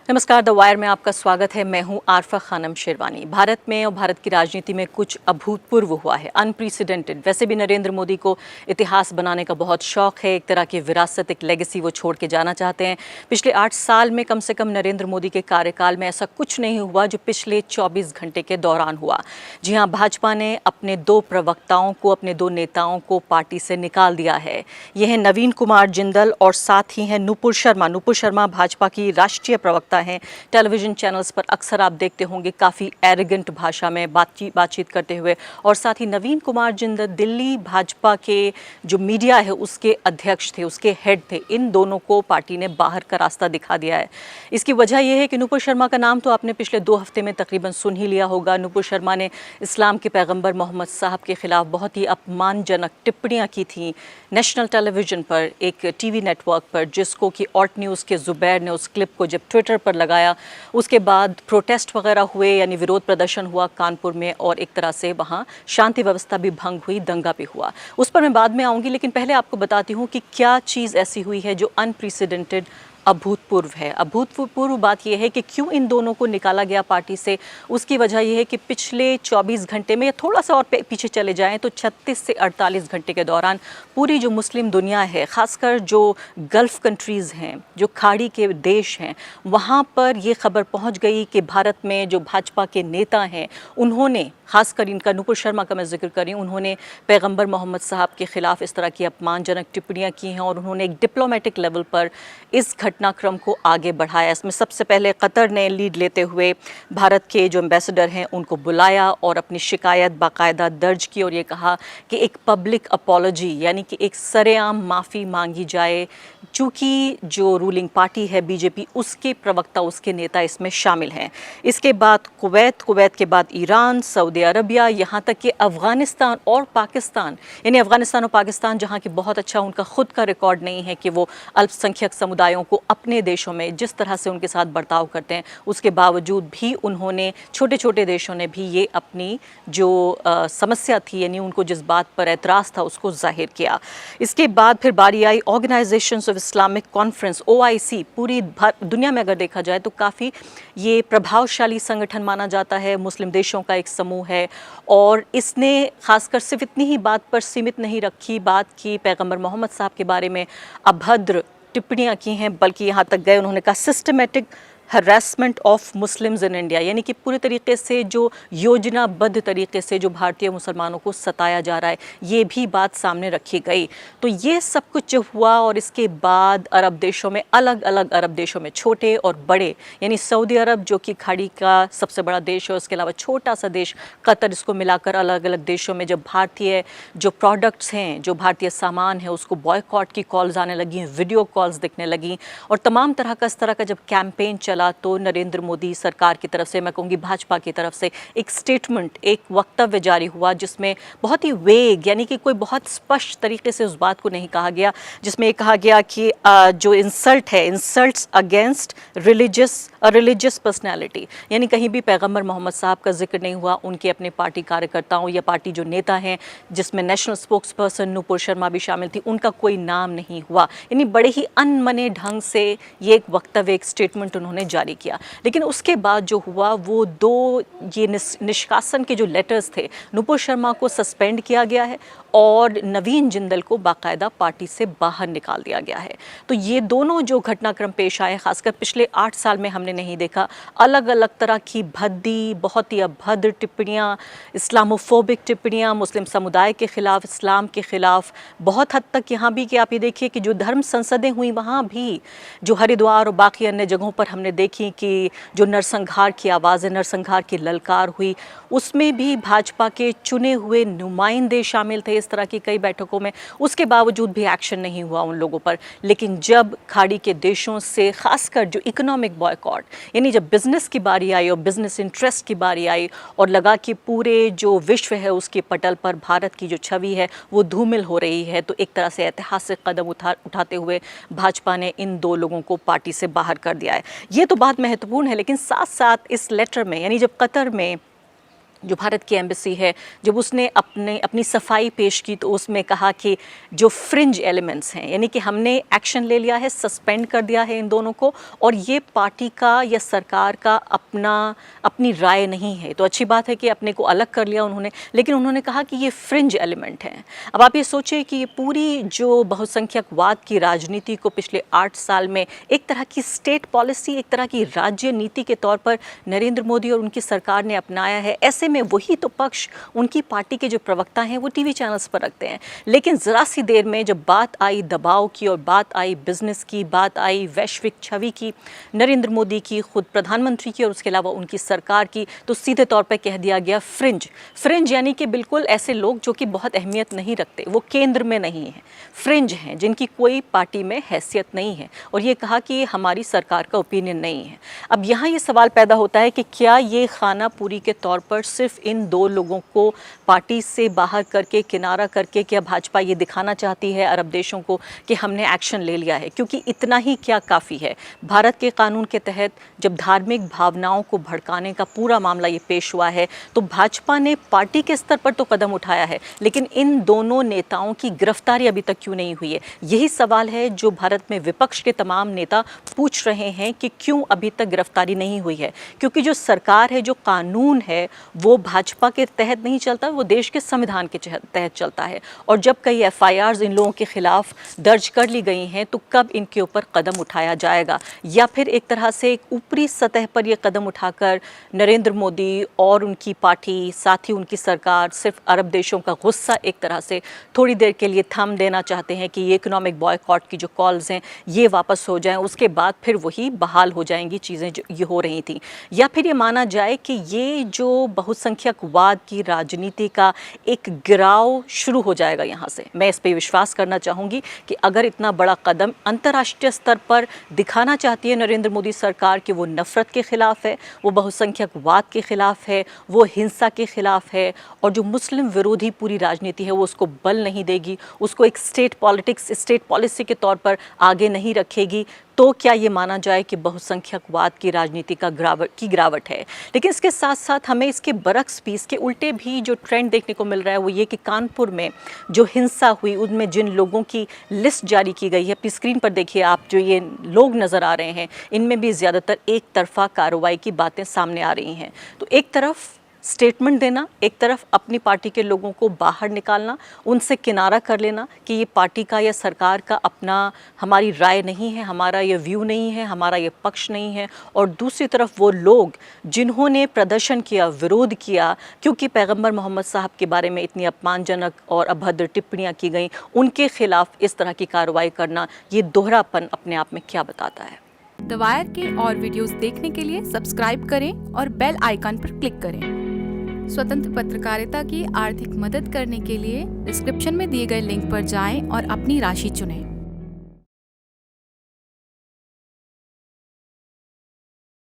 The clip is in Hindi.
नमस्कार, द वायर में आपका स्वागत है। मैं हूं आरफा खानम शेरवानी। भारत में और भारत की राजनीति में कुछ अभूतपूर्व हुआ है, अनप्रेसिडेंटेड। वैसे भी नरेंद्र मोदी को इतिहास बनाने का बहुत शौक है, एक तरह की विरासत, एक लेगेसी वो छोड़ के जाना चाहते हैं। पिछले 8 साल में कम से कम नरेंद्र मोदी के कार्यकाल में ऐसा कुछ नहीं हुआ जो पिछले 24 घंटे के दौरान हुआ। जी हाँ, भाजपा ने अपने 2 प्रवक्ताओं को, अपने 2 नेताओं को पार्टी से निकाल दिया है। ये हैं नवीन कुमार जिंदल और साथ ही हैं नुपुर शर्मा। नुपुर शर्मा भाजपा की राष्ट्रीय प्रवक्ता हैं। टेलीविजन चैनल्स पर अक्सर आप देखते होंगे काफ़ी एरोगेंट भाषा में बातचीत करते हुए। और साथ ही नवीन कुमार जिंदल दिल्ली भाजपा के जो मीडिया है उसके अध्यक्ष थे, उसके हेड थे। इन दोनों को पार्टी ने बाहर का रास्ता दिखा दिया है। इसकी वजह यह है कि नुपुर शर्मा का नाम तो आपने पिछले 2 हफ्ते में तकरीबन सुन ही लिया होगा। नुपुर शर्मा ने इस्लाम के पैगंबर मोहम्मद साहब के खिलाफ बहुत ही अपमानजनक टिप्पणियां की थी नेशनल टेलीविजन पर, एक टीवी नेटवर्क पर, जिसको कि ऑल्ट न्यूज़ के जुबैर ने उस क्लिप को जब ट्विटर पर लगाया, उसके बाद प्रोटेस्ट वगैरह हुए, यानी विरोध प्रदर्शन हुआ कानपुर में और एक तरह से वहाँ शांति व्यवस्था भी भंग हुई, दंगा भी हुआ। उस पर मैं बाद में आऊँगी, लेकिन पहले आपको बताती हूँ कि क्या चीज़ ऐसी हुई है जो अनप्रेसिडेंटेड, अभूतपूर्व है। अभूतपूर्व बात यह है कि क्यों इन दोनों को निकाला गया पार्टी से। उसकी वजह यह है कि पिछले 24 घंटे में, या थोड़ा सा और पीछे चले जाएं तो 36 से 48 घंटे के दौरान पूरी जो मुस्लिम दुनिया है, ख़ासकर जो गल्फ़ कंट्रीज़ हैं, जो खाड़ी के देश हैं, वहाँ पर ये खबर पहुँच गई कि भारत में जो भाजपा के नेता हैं उन्होंने, ख़ासकर इनका नुपुर शर्मा का मैं जिक्र कर रही हूँ, उन्होंने पैगंबर मोहम्मद साहब के ख़िलाफ़ इस तरह की अपमानजनक टिप्पणियाँ की हैं और उन्होंने एक डिप्लोमेटिक लेवल पर इस घटनाक्रम को आगे बढ़ाया। इसमें सबसे पहले कतर ने लीड लेते हुए भारत के जो एम्बेसडर हैं उनको बुलाया और अपनी शिकायत बाकायदा दर्ज की और ये कहा कि एक पब्लिक अपॉलॉजी, यानी कि एक सरेआम माफ़ी मांगी जाए, चूँकि जो रूलिंग पार्टी है बीजेपी, उसके प्रवक्ता, उसके नेता इसमें शामिल हैं। इसके बाद कुवैत के बाद ईरान, सऊदी अरबिया, यहाँ तक कि अफ़गानिस्तान और पाकिस्तान, यानी अफ़गानिस्तान और पाकिस्तान जहाँ की बहुत अच्छा उनका खुद का रिकॉर्ड नहीं है कि वो अल्पसंख्यक समुदायों को अपने देशों में जिस तरह से उनके साथ बर्ताव करते हैं, उसके बावजूद भी उन्होंने, छोटे छोटे देशों ने भी ये अपनी जो समस्या थी, यानी उनको जिस बात पर एतराज़ था, उसको जाहिर किया। इसके बाद फिर बारी आई organisations of Islamic conference, OIC। पूरी दुनिया में अगर देखा जाए तो काफ़ी ये प्रभावशाली संगठन माना जाता है, मुस्लिम देशों का एक समूह है और इसने खासकर सिर्फ इतनी ही बात पर सीमित नहीं रखी बात की पैगंबर मोहम्मद साहब के बारे में अभद्र टिप्पणियाँ की हैं, बल्कि यहाँ तक गए, उन्होंने कहा systematic harassment of Muslims in India, यानी कि पूरे तरीके से जो योजनाबद्ध तरीके से जो भारतीय मुसलमानों को सताया जा रहा है, ये भी बात सामने रखी गई। तो ये सब कुछ जो हुआ और इसके बाद अरब देशों में, अलग अलग अरब देशों में, छोटे और बड़े, यानी सऊदी अरब जो कि खाड़ी का सबसे बड़ा देश है, उसके अलावा छोटा सा देश कतर, इसको मिलाकर अलग अलग देशों में जब भारतीय जो प्रोडक्ट्स हैं, जो भारतीय सामान है, उसको बॉयकॉट की कॉल्स आने लगी, वीडियो कॉल्स दिखने लगी और तमाम तरह का इस तरह का जब कैंपेन चला तो नरेंद्र मोदी सरकार की तरफ से, मैं कहूँगी भाजपा की तरफ से, एक स्टेटमेंट, एक वक्तव्य जारी हुआ जिसमें बहुत ही वेग, यानी कि कोई बहुत स्पष्ट तरीके से उस बात को नहीं कहा गया, जिसमें ये कहा गया कि जो इंसल्ट है, इंसल्ट्स अगेंस्ट रिलीजियस पर्सनैलिटी, यानी कहीं भी पैगंबर मोहम्मद साहब का जिक्र नहीं हुआ, उनके अपने पार्टी कार्यकर्ताओं या पार्टी जो नेता हैं, जिसमें national spokes person Nupur Sharma भी शामिल थी, उनका कोई नाम नहीं हुआ। यानी बड़े ही अनमने ढंग से ये एक वक्तव्य, एक स्टेटमेंट उन्होंने जारी किया। लेकिन उसके बाद जो हुआ वो 2 ये निष्कासन के जो लेटर्स थे, नुपुर शर्मा को सस्पेंड किया गया है और नवीन जिंदल को बाकायदा पार्टी से बाहर निकाल दिया गया है। तो ये दोनों जो घटनाक्रम पेश आए, खासकर पिछले 8 साल में हमने नहीं देखा। अलग अलग तरह की भद्दी, बहुत ही अभद्र टिप्पणियाँ, इस्लामोफोबिक टिप्पणियाँ, मुस्लिम समुदाय के ख़िलाफ़, इस्लाम के ख़िलाफ़, बहुत हद तक यहाँ भी कि आप ये देखिए कि जो धर्म संसदें हुई वहाँ भी, जो हरिद्वार और बाकी अन्य जगहों पर हमने देखी कि जो नरसंहार की आवाज़ें, नरसंहार की ललकार हुई, उसमें भी भाजपा के चुने हुए नुमाइंदे शामिल थे इस तरह की कई बैठकों में। उसके बावजूद भी एक्शन नहीं हुआ उन लोगों पर। लेकिन जब खाड़ी के देशों से, खासकर जो इकोनॉमिक बॉयकॉट, यानी जब बिज़नेस की बारी आई और बिज़नेस इंटरेस्ट की बारी आई और लगा कि पूरे जो विश्व है उसके पटल पर भारत की जो छवि है वो धूमिल हो रही है, तो एक तरह से ऐतिहासिक कदम उठाते हुए भाजपा ने इन 2 लोगों को पार्टी से बाहर कर दिया है। ये तो बात महत्वपूर्ण है, लेकिन साथ साथ इस लेटर में, यानी जब कतर में जो भारत की एम्बेसी है, जब उसने अपनी सफाई पेश की तो उसमें कहा कि जो फ्रिंज एलिमेंट्स हैं, यानी कि हमने एक्शन ले लिया है, सस्पेंड कर दिया है इन दोनों को, और ये पार्टी का या सरकार का अपनी राय नहीं है। तो अच्छी बात है कि अपने को अलग कर लिया उन्होंने, लेकिन उन्होंने कहा कि ये फ्रिंज एलिमेंट हैं। अब आप ये सोचिए कि ये पूरी जो बहुसंख्यकवाद की राजनीति को पिछले 8 साल में एक तरह की स्टेट पॉलिसी, एक तरह की राज्य नीति के तौर पर नरेंद्र मोदी और उनकी सरकार ने अपनाया है। ऐसे में वही तो पक्ष उनकी पार्टी के जो प्रवक्ता हैं वो टीवी चैनल्स पर रखते हैं, लेकिन ज़रा सी देर में जब बात आई दबाव की और बात आई बिजनेस की, बात आई वैश्विक छवि की, नरेंद्र मोदी की, खुद प्रधानमंत्री की और उसके अलावा उनकी सरकार की, तो सीधे तौर पर कह दिया गया फ्रिंज यानी कि बिल्कुल ऐसे लोग जो कि बहुत अहमियत नहीं रखते, वो केंद्र में नहीं है, फ्रिंज हैं, जिनकी कोई पार्टी में हैसियत नहीं है। और ये कहा कि ये हमारी सरकार का ओपिनियन नहीं है। अब यहाँ ये सवाल पैदा होता है कि क्या ये खाना पूरी के तौर पर सिर्फ इन 2 लोगों को पार्टी से बाहर करके, किनारा करके, क्या भाजपा ये दिखाना चाहती है अरब देशों को कि हमने एक्शन ले लिया है? क्योंकि इतना ही क्या काफ़ी है। भारत के कानून के तहत जब धार्मिक भावनाओं को भड़काने का पूरा मामला ये पेश हुआ है तो भाजपा ने पार्टी के स्तर पर तो कदम उठाया है, लेकिन इन दोनों नेताओं की गिरफ्तारी अभी तक क्यों नहीं हुई है? यही सवाल है जो भारत में विपक्ष के तमाम नेता पूछ रहे हैं कि क्यों अभी तक गिरफ्तारी नहीं हुई है। क्योंकि जो सरकार है, जो कानून है, वो भाजपा के तहत नहीं चलता, वो देश के संविधान के तहत चलता है। और जब कई FIRs इन लोगों के खिलाफ दर्ज कर ली गई हैं तो कब इनके ऊपर कदम उठाया जाएगा? या फिर एक तरह से एक ऊपरी सतह पर ये कदम उठाकर नरेंद्र मोदी और उनकी पार्टी, साथ ही उनकी सरकार, सिर्फ अरब देशों का गुस्सा एक तरह से थोड़ी देर के लिए थम देना चाहते हैं कि ये इकोनॉमिक बॉयकॉट की जो कॉल्स हैं ये वापस हो जाएं, उसके बाद फिर वही बहाल हो जाएंगी चीज़ें जो ये हो रही थी? या फिर ये माना जाए कि ये जो बहुसंख्यकवाद की राजनीति का एक गिराव शुरू हो जाएगा यहाँ से? मैं इस पर विश्वास करना चाहूँगी कि अगर इतना बड़ा कदम अंतर्राष्ट्रीय स्तर पर दिखाना चाहती है नरेंद्र मोदी सरकार कि वो नफ़रत के ख़िलाफ़ है, वो बहुसंख्यकवाद के ख़िलाफ़ है, वो हिंसा के ख़िलाफ़ है, और जो मुस्लिम विरोधी पूरी राजनीति है वो उसको बल नहीं देगी, उसको एक स्टेट पॉलिटिक्स, स्टेट पॉलिसी के तौर पर आगे नहीं रखेगी, तो क्या ये माना जाए कि बहुसंख्यकवाद की राजनीति का गिरावट है? लेकिन इसके साथ साथ हमें इसके बरक्स भी, इसके उल्टे भी जो ट्रेंड देखने को मिल रहा है वो ये कि कानपुर में जो हिंसा हुई उनमें जिन लोगों की लिस्ट जारी की गई है, अपनी स्क्रीन पर देखिए आप, जो ये लोग नज़र आ रहे हैं, इनमें भी ज़्यादातर एक तरफा कार्रवाई की बातें सामने आ रही हैं। तो एक तरफ स्टेटमेंट देना, एक तरफ अपनी पार्टी के लोगों को बाहर निकालना, उनसे किनारा कर लेना कि ये पार्टी का या सरकार का अपना, हमारी राय नहीं है, हमारा ये व्यू नहीं है, हमारा ये पक्ष नहीं है, और दूसरी तरफ वो लोग जिन्होंने प्रदर्शन किया, विरोध किया, क्योंकि पैगंबर मोहम्मद साहब के बारे में इतनी अपमानजनक और अभद्र टिप्पणियाँ की गई, उनके खिलाफ इस तरह की कार्रवाई करना, ये दोहरापन अपने आप में क्या बताता है? द वायर के और वीडियोस देखने के लिए सब्सक्राइब करें और बेल आइकन पर क्लिक करें। स्वतंत्र पत्रकारिता की आर्थिक मदद करने के लिए डिस्क्रिप्शन में दिए गए लिंक पर जाएं और अपनी राशि चुनें।